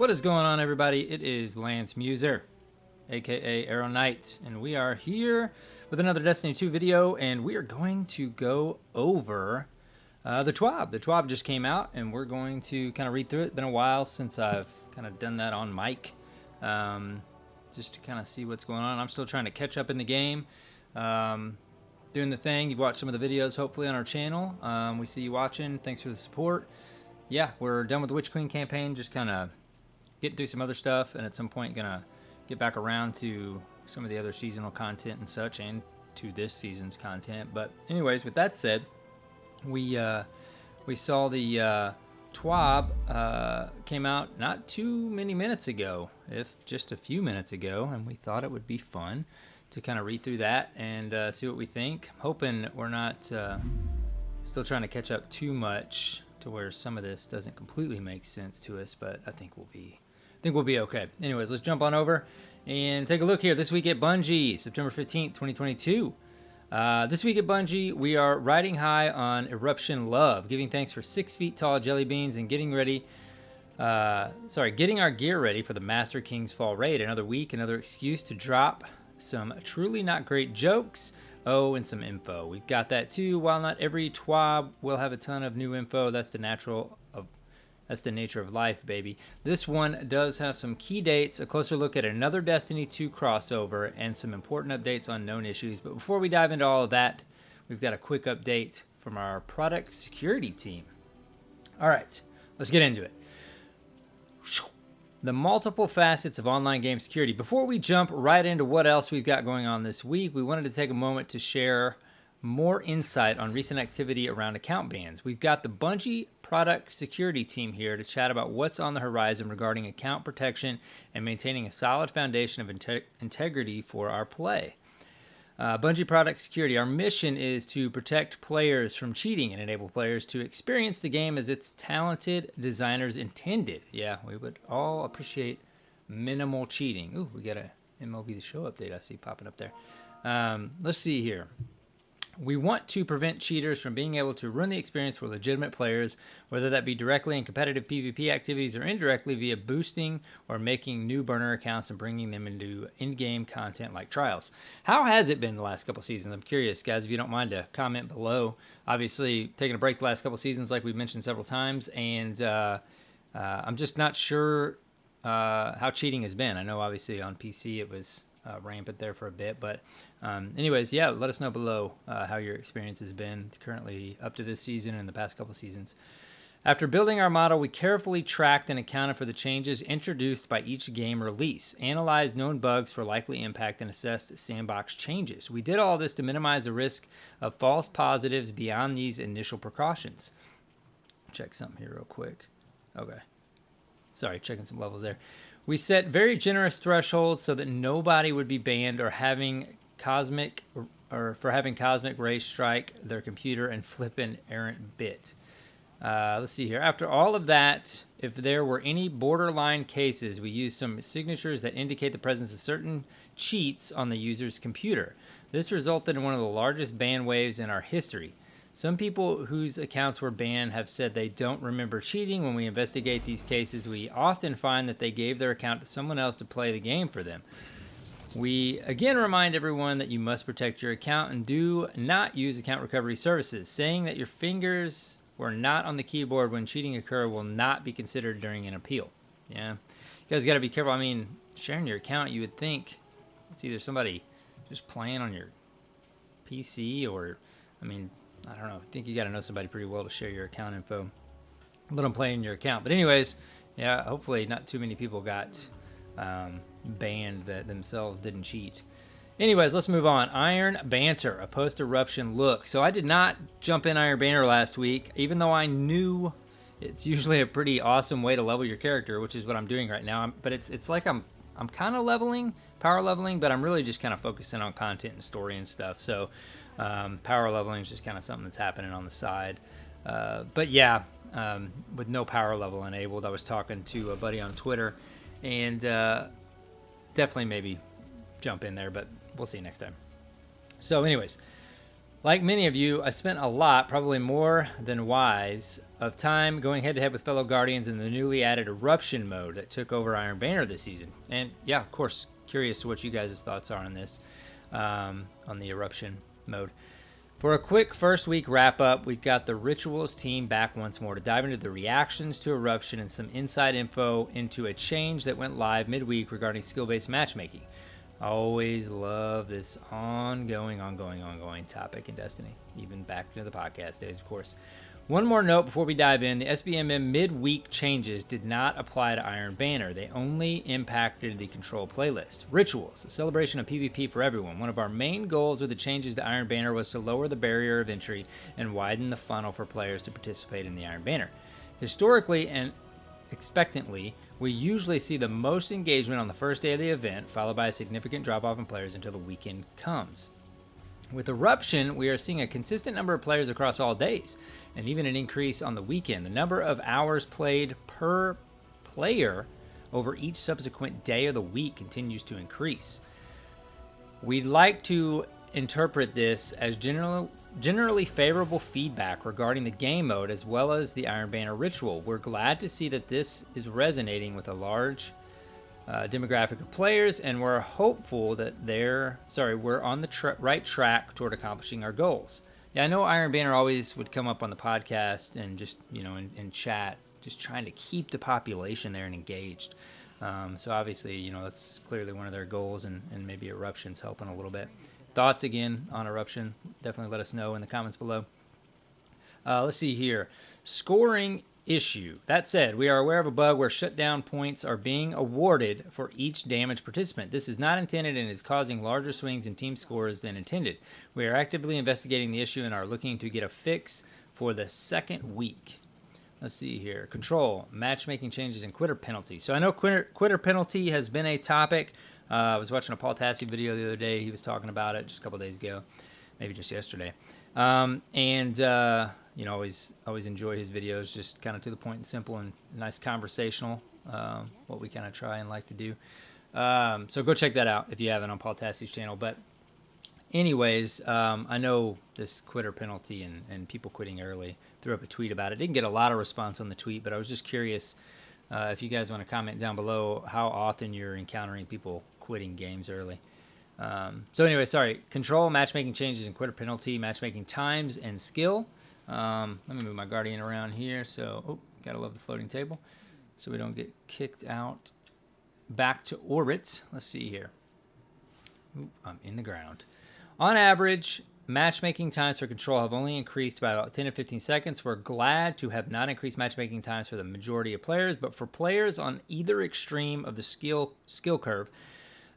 What is going on, everybody? It is Lance Muser, aka Arrow Knight, and we are here with another Destiny 2 video, and we are going to go over the TWAB. The TWAB just came out, and we're going to kind of read through it. It's been a while since I've kind of done that on mic, just to kind of see what's going on. I'm still trying to catch up in the game, doing the thing. You've watched some of the videos, hopefully, on our channel. We see you watching. Thanks for the support. Yeah, we're done with the Witch Queen campaign, just kind of getting through some other stuff, and at some point gonna get back around to some of the other seasonal content and such, and to this season's content. But anyways, with that said, we saw the TWAB came out not too many minutes ago, if just a few minutes ago, and we thought it would be fun to kind of read through that and see what we think. Hoping we're not still trying to catch up too much to where some of this doesn't completely make sense to us, but I think we'll be okay. Anyways, let's jump on over and take a look here. This week at Bungie, September 15th, 2022. This week at Bungie, we are riding high on Eruption Love, giving thanks for 6 feet tall jelly beans and getting our gear ready for the Master King's Fall raid. Another week, another excuse to drop some truly not great jokes. Oh, and some info. We've got that too. While not every TWAB will have a ton of new info, that's the nature of life, baby. This one does have some key dates, a closer look at another Destiny 2 crossover, and some important updates on known issues. But before we dive into all of that, we've got a quick update from our product security team. All right, let's get into it. The multiple facets of online game security. Before we jump right into what else we've got going on this week, we wanted to take a moment to share more insight on recent activity around account bans. We've got the Bungie product security team here to chat about what's on the horizon regarding account protection and maintaining a solid foundation of integrity for our play. Bungie product security. Our mission is to protect players from cheating and enable players to experience the game as its talented designers intended. Yeah, we would all appreciate minimal cheating. Ooh, we got a MLB The Show update I see popping up there. Let's see here. We want to prevent cheaters from being able to ruin the experience for legitimate players, whether that be directly in competitive PvP activities or indirectly via boosting or making new burner accounts and bringing them into in-game content like trials. How has it been the last couple seasons? I'm curious, guys, if you don't mind to comment below. Obviously, taking a break the last couple seasons, like we've mentioned several times, and I'm just not sure how cheating has been. I know, obviously, on PC it was rampant there for a bit, but anyways, yeah, let us know below how your experience has been currently up to this season and the past couple seasons. After building our model, we carefully tracked and accounted for the changes introduced by each game release, analyzed known bugs for likely impact, and assessed sandbox changes. We did all this to minimize the risk of false positives beyond these initial precautions. Check something here real quick. Okay. Sorry, checking some levels there. We set very generous thresholds so that nobody would be banned for having cosmic ray strike their computer and flip an errant bit. Let's see here. After all of that, if there were any borderline cases, we used some signatures that indicate the presence of certain cheats on the user's computer. This resulted in one of the largest ban waves in our history. Some people whose accounts were banned have said they don't remember cheating. When we investigate these cases, we often find that they gave their account to someone else to play the game for them. We again remind everyone that you must protect your account and do not use account recovery services. Saying that your fingers were not on the keyboard when cheating occurred will not be considered during an appeal. Yeah, you guys got to be careful. I mean, sharing your account, you would think it's either somebody just playing on your PC or, I mean, I don't know. I think you got to know somebody pretty well to share your account info. Let them play in your account. But anyways, yeah, hopefully not too many people got banned that themselves didn't cheat. Anyways, let's move on. Iron Banter, a post-eruption look. So I did not jump in Iron Banter last week, even though I knew it's usually a pretty awesome way to level your character, which is what I'm doing right now. But it's like I'm kind of power leveling, but I'm really just kind of focusing on content and story and stuff. So power leveling is just kind of something that's happening on the side. But yeah, with no power level enabled, I was talking to a buddy on Twitter, and definitely maybe jump in there, but we'll see next time. So anyways, Like many of you, I spent a lot, probably more than wise, of time going head-to-head with fellow Guardians in the newly added Eruption mode that took over Iron Banner this season. And yeah, of course, curious what you guys' thoughts are on this, on the Eruption mode. For a quick first week wrap-up, we've got the Rituals team back once more to dive into the reactions to Eruption and some inside info into a change that went live midweek regarding skill-based matchmaking. Always love this ongoing topic in Destiny, even back into the podcast days, of course. One more note before we dive in. The SBMM midweek changes did not apply to Iron Banner. They only impacted the Control playlist. Rituals, a celebration of PvP for everyone. One of our main goals with the changes to Iron Banner was to lower the barrier of entry and widen the funnel for players to participate in the Iron Banner. Historically and expectantly, we usually see the most engagement on the first day of the event, followed by a significant drop-off in players until the weekend comes. With Eruption, we are seeing a consistent number of players across all days, and even an increase on the weekend. The number of hours played per player over each subsequent day of the week continues to increase. We'd like to interpret this as generally favorable feedback regarding the game mode as well as the Iron Banner ritual. We're glad to see that this is resonating with a large demographic of players, and we're hopeful that we're on the right track toward accomplishing our goals. Yeah, I know Iron Banner always would come up on the podcast and just, in chat, just trying to keep the population there and engaged. So obviously, that's clearly one of their goals, and maybe Eruption's helping a little bit. Thoughts again on Eruption? Definitely let us know in the comments below. Let's see here. Scoring issue. That said, we are aware of a bug where shutdown points are being awarded for each damaged participant. This is not intended and is causing larger swings in team scores than intended. We are actively investigating the issue and are looking to get a fix for the second week. Let's see here. Control, matchmaking changes, and quitter penalty. So I know quitter penalty has been a topic. I was watching a Paul Tassi video the other day. He was talking about it just a couple days ago, maybe just yesterday. Always enjoy his videos, just kind of to the point and simple and nice conversational, what we kind of try and like to do. So go check that out if you haven't on Paul Tassi's channel. But anyways, I know this quitter penalty and people quitting early. Threw up a tweet about it. Didn't get a lot of response on the tweet, but I was just curious if you guys want to comment down below how often you're encountering people quitting games early. So anyway, Control, matchmaking changes, and quitter penalty, matchmaking times, and skill. Let me move my Guardian around here. So, gotta love the floating table, so we don't get kicked out. Back to orbit. Let's see here. I'm in the ground. On average, matchmaking times for Control have only increased by about 10 to 15 seconds. We're glad to have not increased matchmaking times for the majority of players, but for players on either extreme of the skill curve,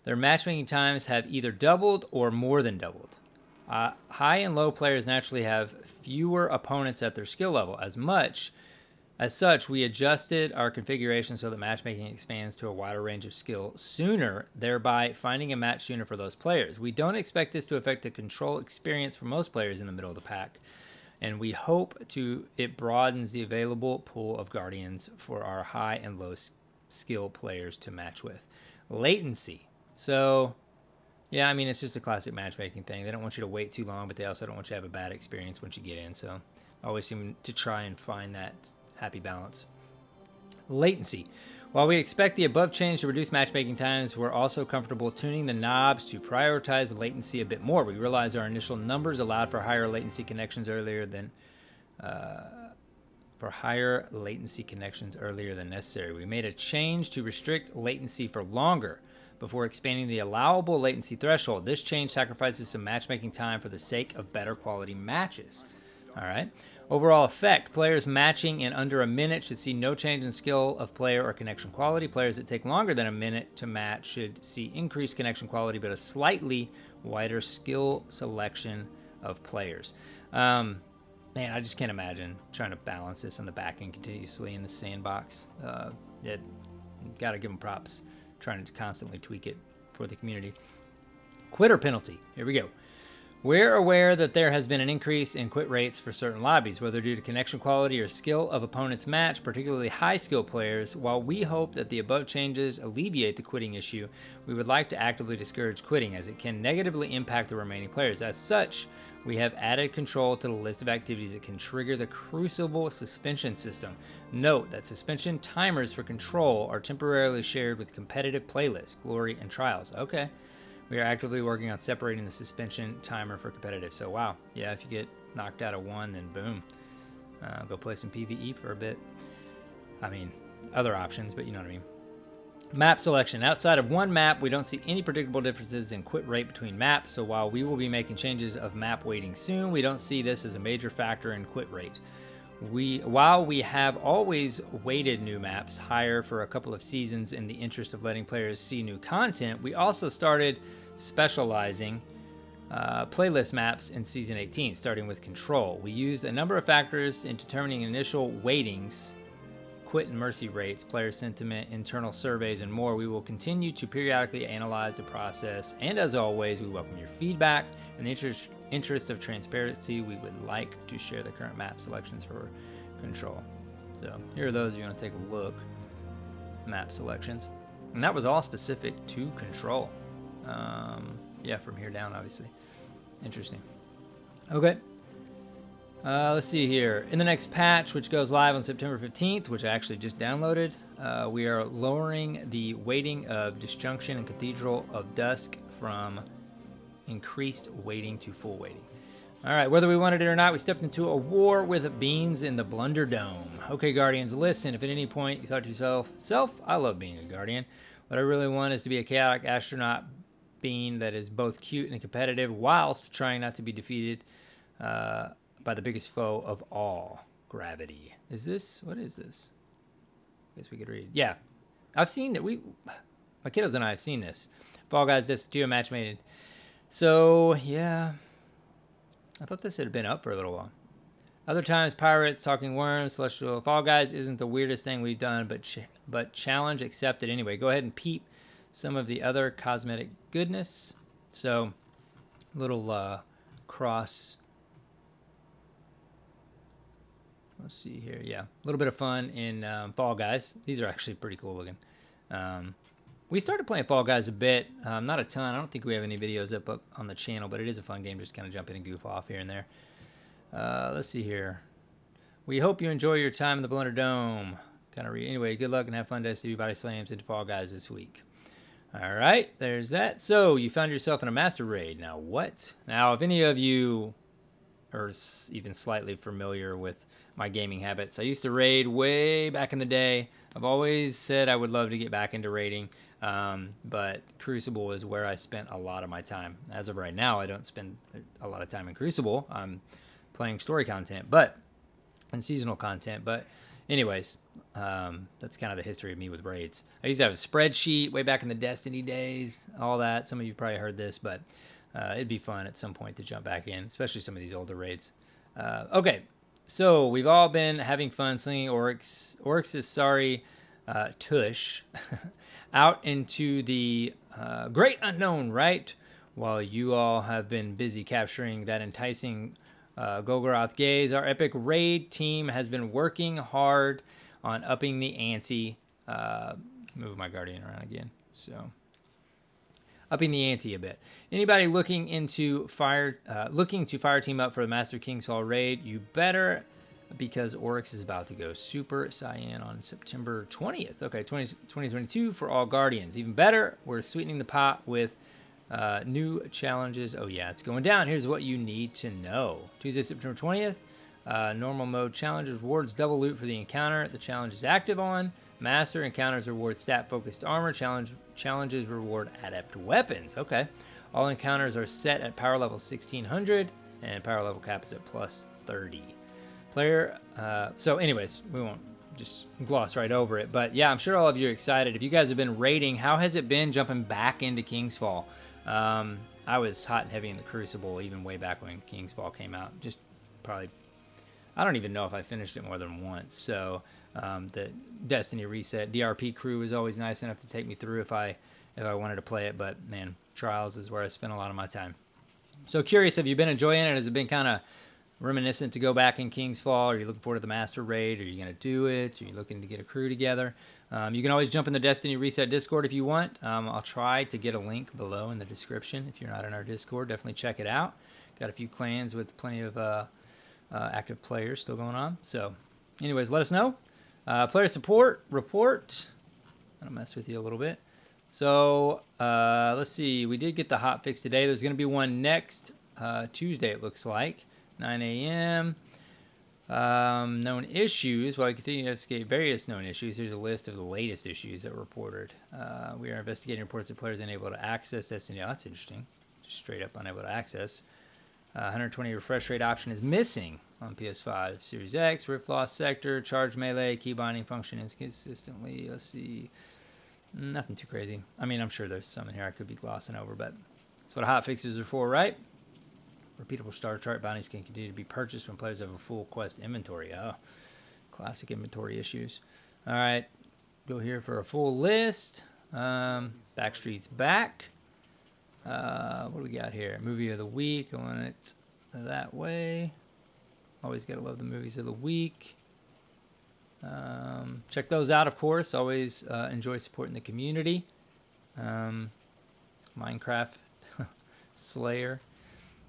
their matchmaking times have either doubled or more than doubled. High and low players naturally have fewer opponents at their skill level. As such, we adjusted our configuration so that matchmaking expands to a wider range of skill sooner, thereby finding a match sooner for those players. We don't expect this to affect the Control experience for most players in the middle of the pack, and we hope it broadens the available pool of Guardians for our high and low skill players to match with. Latency. So, yeah, I mean, it's just a classic matchmaking thing. They don't want you to wait too long, but they also don't want you to have a bad experience once you get in. So I always seem to try and find that happy balance. Latency. While we expect the above change to reduce matchmaking times, we're also comfortable tuning the knobs to prioritize latency a bit more. We realize our initial numbers allowed for higher latency connections earlier than necessary. We made a change to restrict latency for longer before expanding the allowable latency threshold. This change sacrifices some matchmaking time for the sake of better quality matches. All right. Overall effect, players matching in under a minute should see no change in skill of player or connection quality. Players that take longer than a minute to match should see increased connection quality, but a slightly wider skill selection of players. Man, I just can't imagine trying to balance this on the back end continuously in the sandbox. Got to give them props, trying to constantly tweak it for the community. Quitter penalty. Here we go. We're aware that there has been an increase in quit rates for certain lobbies, whether due to connection quality or skill of opponent's match, particularly high skill players. While we hope that the above changes alleviate the quitting issue, we would like to actively discourage quitting as it can negatively impact the remaining players. As such, we have added control to the list of activities that can trigger the Crucible suspension system. Note that suspension timers for control are temporarily shared with competitive playlists, Glory, and Trials. Okay. We are actively working on separating the suspension timer for competitive. So, wow. Yeah, if you get knocked out of one, then boom. Go play some PvE for a bit. I mean, other options, but you know what I mean. Map selection. Outside of one map, we don't see any predictable differences in quit rate between maps. So while we will be making changes of map weighting soon, we don't see this as a major factor in quit rate. While we have always weighted new maps higher for a couple of seasons in the interest of letting players see new content, we also started specializing playlist maps in Season 18, starting with Control. We used a number of factors in determining initial weightings, quit and mercy rates, player sentiment, internal surveys, and more. We will continue to periodically analyze the process, and as always, we welcome your feedback. In the interest of transparency, we would like to share the current map selections for Control. So here are those if you want to take a look. Map selections. And that was all specific to Control. Yeah, from here down, obviously. Interesting. Okay. Let's see here. In the next patch, which goes live on September 15th, which I actually just downloaded, we are lowering the weighting of Disjunction and Cathedral of Dusk from increased weighting to full weighting. All right, whether we wanted it or not, we stepped into a war with beans in the Blunder Dome. Okay, Guardians, listen. If at any point you thought to yourself, I love being a Guardian. What I really want is to be a chaotic astronaut being that is both cute and competitive whilst trying not to be defeated by the biggest foe of all, gravity. What is this? I guess we could read. Yeah, I've seen that. My kiddos and I have seen this. Fall Guys, this duo match made. So, yeah, I thought this had been up for a little while. Other times, Pirates, Talking Worms, Celestial. Fall Guys isn't the weirdest thing we've done, but challenge accepted anyway. Go ahead and peep some of the other cosmetic goodness. So, little cross. Let's see here. Yeah, a little bit of fun in Fall Guys. These are actually pretty cool looking. We started playing Fall Guys a bit, not a ton. I don't think we have any videos up on the channel, but it is a fun game. Just kind of jump in and goof off here and there. Let's see here. We hope you enjoy your time in the Blunder Dome. Anyway, good luck and have fun to see body slams into Fall Guys this week. All right, there's that. So you found yourself in a master raid. Now what? Now, if any of you are even slightly familiar with my gaming habits, I used to raid way back in the day. I've always said I would love to get back into raiding. But Crucible is where I spent a lot of my time. As of right now, I don't spend a lot of time in Crucible. I'm playing story content, and seasonal content. But anyways, that's kind of the history of me with raids. I used to have a spreadsheet way back in the Destiny days, all that. Some of you probably heard this, but it'd be fun at some point to jump back in, especially some of these older raids. Okay, so we've all been having fun slinging Oryx's sorry tush out into the great unknown, right? While you all have been busy capturing that enticing Golgoroth gaze, our epic raid team has been working hard on upping the ante. Move my Guardian around again. So, upping the ante a bit. Anybody looking to fire team up for the Master King's Fall raid, you better, because Oryx is about to go Super Saiyan on September 20th. Okay, 2022 for all Guardians. Even better, we're sweetening the pot with new challenges. Oh yeah, it's going down. Here's what you need to know. Tuesday, September 20th. Normal mode challenges rewards double loot for the encounter the challenge is active on. Master encounters reward stat-focused armor. Challenges reward adept weapons. Okay. All encounters are set at power level 1600, and power level cap is at plus 30. So anyways, we won't just gloss right over it. But yeah, I'm sure all of you are excited. If you guys have been raiding, how has it been jumping back into King's Fall? I was hot and heavy in the Crucible even way back when King's Fall came out. Just probably, I don't even know if I finished it more than once. So the Destiny Reset DRP crew was always nice enough to take me through if I wanted to play it. But man, Trials is where I spent a lot of my time. So curious, have you been enjoying it? Has it been kind of reminiscent to go back in King's Fall? Are you looking forward to the Master Raid? Are you going to do it? Are you looking to get a crew together? You can always jump in the Destiny Reset Discord if you want. I'll try to get a link below in the description. If you're not in our Discord, definitely check it out. Got a few clans with plenty of active players still going on. So anyways, let us know. Player support report. I'll mess with you a little bit. So let's see. We did get the hot fix today. There's going to be one next Tuesday, it looks like. 9 a.m. Known issues. While we continue to investigate various known issues, here's a list of the latest issues that were reported. We are investigating reports that players unable to access Destiny. Oh, that's interesting. Just straight up unable to access. 120 refresh rate option is missing on PS5. Series X, Rift Lost Sector, Charge Melee, key binding function inconsistently. Let's see. Nothing too crazy. I mean, I'm sure there's some in here I could be glossing over, but that's what hot fixes are for, right? Repeatable star chart bounties can continue to be purchased when players have a full quest inventory. Oh, classic inventory issues. All right, go here for a full list. Backstreet's back. What do we got here? Movie of the week. I want it that way. Always got to love the movies of the week. Check those out, of course. Always enjoy supporting the community. Minecraft Slayer.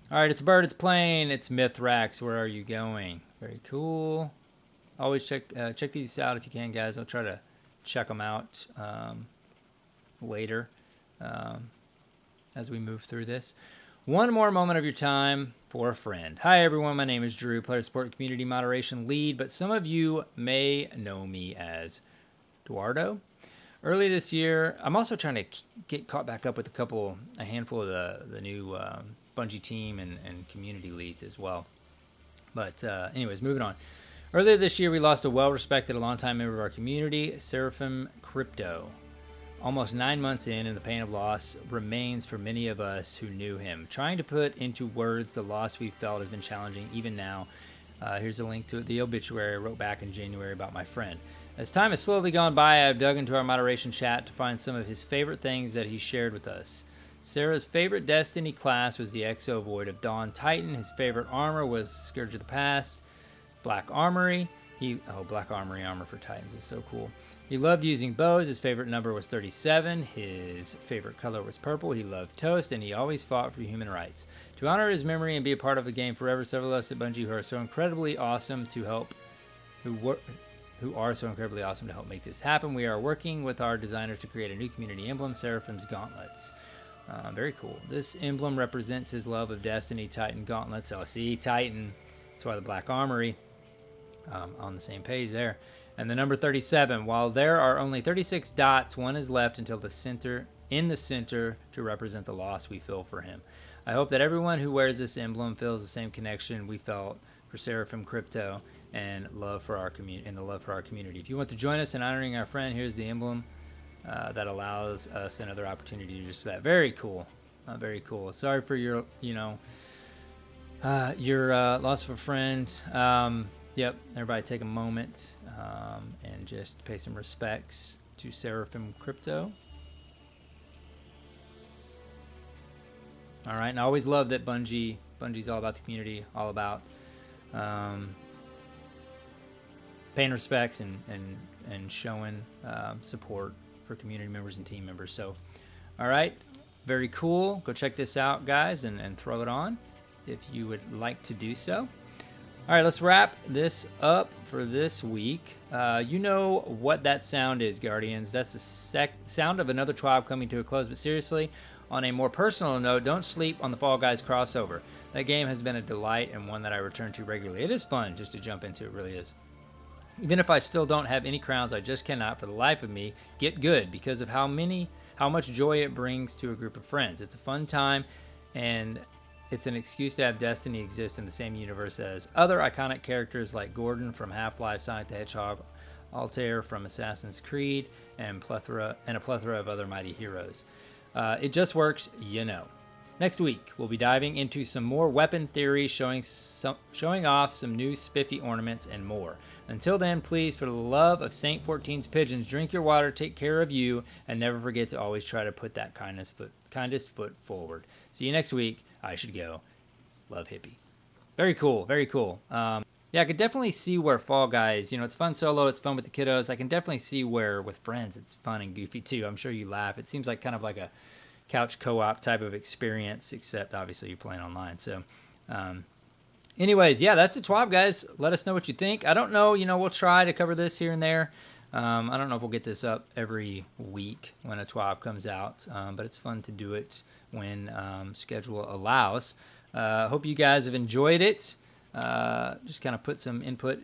All right, it's a bird, it's plane, it's Mithrax. Where are you going? Very cool. Always check these out if you can, guys. I'll try to check them out later as we move through this. One more moment of your time for a friend. Hi, everyone. My name is Drew, Player Support Community Moderation Lead, but some of you may know me as Eduardo. Early this year, I'm also trying to get caught back up with a handful of the new Bungie team and community leads as well. But anyways, moving on. Earlier this year, we lost a well-respected, a longtime member of our community, Seraphim Crypto. Almost 9 months in, and the pain of loss remains for many of us who knew him. Trying to put into words the loss we felt has been challenging even now. Here's a link to the obituary I wrote back in January about my friend. As time has slowly gone by, I've dug into our moderation chat to find some of his favorite things that he shared with us. Sarah's favorite Destiny class was the Exo Void of Dawn Titan. His favorite armor was Scourge of the Past, Black Armory. Black Armory armor for Titans is so cool. He loved using bows. His favorite number was 37. His favorite color was purple. He loved toast, and he always fought for human rights. To honor his memory and be a part of the game forever, several of us at Bungie who are so incredibly awesome to help, who are so incredibly awesome to help make this happen. We are working with our designers to create a new community emblem, Seraphim's Gauntlets. Very cool. This emblem represents his love of Destiny, Titan Gauntlets. So see, Titan. That's why the Black Armory. On the same page there. And the number 37. While there are only 36 dots, one is left until the center to represent the loss we feel for him. I hope that everyone who wears this emblem feels the same connection we felt for Seraphim Crypto and love for our community. If you want to join us in honoring our friend, here's the emblem that allows us another opportunity to do just that. Very cool. Very cool. Sorry for your loss of a friend. Yep, everybody take a moment and just pay some respects to Seraphim Crypto. All right, and I always love that Bungie's all about the community, all about paying respects and showing support for community members and team members. So, all right, very cool. Go check this out, guys, and throw it on if you would like to do so. All right, let's wrap this up for this week. You know what that sound is, Guardians. That's the sound of another TWAB coming to a close. But seriously, on a more personal note, don't sleep on the Fall Guys crossover. That game has been a delight and one that I return to regularly. It is fun just to jump into, it really is. Even if I still don't have any crowns, I just cannot, for the life of me, get good because of how much joy it brings to a group of friends. It's a fun time, and it's an excuse to have Destiny exist in the same universe as other iconic characters like Gordon from Half-Life, Sonic the Hedgehog, Altair from Assassin's Creed, and a plethora of other mighty heroes. It just works, you know. Next week, we'll be diving into some more weapon theory, showing off some new spiffy ornaments and more. Until then, please, for the love of Saint 14's pigeons, drink your water, take care of you, and never forget to always try to put that kindest foot forward. See you next week. I should go. Love Hippie. Very cool. Very cool. Yeah, I could definitely see where Fall Guys, it's fun solo, it's fun with the kiddos. I can definitely see where with friends it's fun and goofy too. I'm sure you laugh. It seems like kind of like a couch co-op type of experience, except obviously you're playing online. So, anyways, yeah, that's the TWAB, guys. Let us know what you think. I don't know, we'll try to cover this here and there. I don't know if we'll get this up every week when a TWAB comes out, but it's fun to do it when schedule allows. Hope you guys have enjoyed it. Just kind of put some input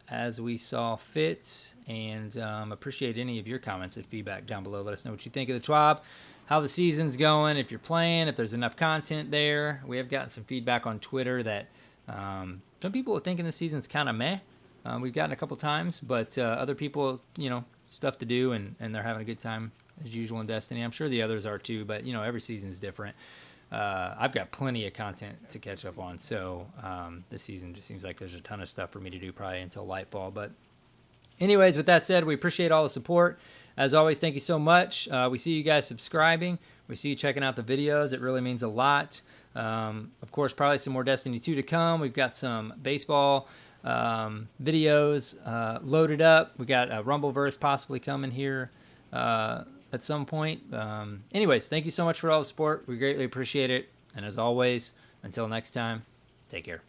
as we saw fit, and appreciate any of your comments and feedback down below. Let us know what you think of the TWAB, how the season's going, if you're playing, if there's enough content there. We have gotten some feedback on Twitter that some people are thinking the season's kind of meh. We've gotten a couple times, but other people, stuff to do, and they're having a good time as usual in Destiny. I'm sure the others are too, but every season's different. I've got plenty of content to catch up on, so this season just seems like there's a ton of stuff for me to do probably until Lightfall. But anyways, with that said, we appreciate all the support. As always, thank you so much. We see you guys subscribing. We see you checking out the videos. It really means a lot. Of course, probably some more Destiny 2 to come. We've got some baseball videos loaded up. We got a Rumbleverse possibly coming here at some point. Anyways, thank you so much for all the support. We greatly appreciate it. And as always, until next time, take care.